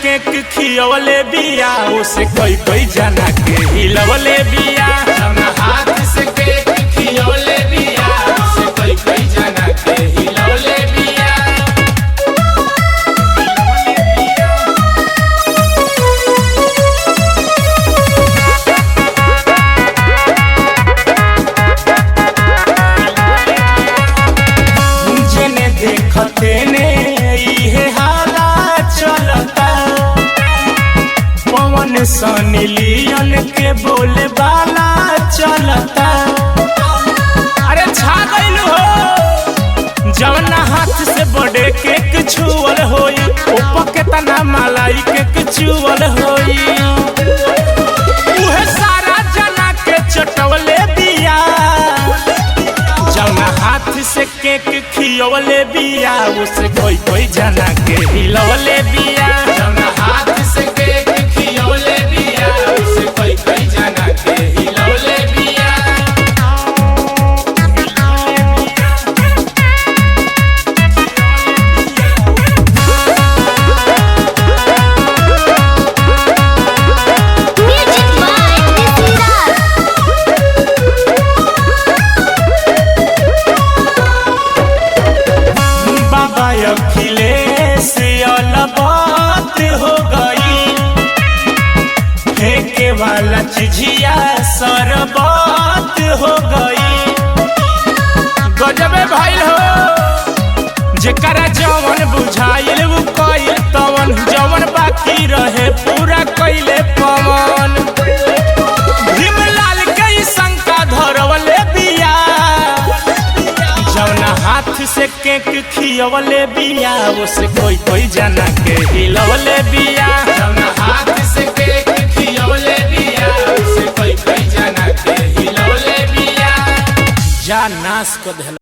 Cake खियवले बिया उसे कोई जना के हिलवले बिया। हाथ से केक खियवले बिया उसे कोई जना के हिलवले बिया। जेने देखते ने इहे हाला चलता पवन सनी लियन के बोले बाला चलता। अरे छा गइल हो जवना हाथ से बड़े केक छुअल होई ऊपर के तना मलाई केक छुअल होई उहे सारा जना के चटवले बिया। जवना हाथ से केक खियवले बिया उसे कोई जना के हिलवले बिया। हाथ से केक खियवले बिया उसे कोई जना के हिलवले बिया। बाबा अखिलेश अलबात हो गई फेंके वाला चिझिया सरबात हो गई। गजबे भइल हो जेकरा जवन बुझाइल वो कइल तवन जवन बाकी रहे पूरा कइले पवन। भीमलाल के शंका धरवले बिया जवना हाथ से केक खियवले बिया उसे कोई जना के हिलवले बिया। हाथ से केक खियवले बिया उसे कोई जना के हिलवले बिया। जा नाश कर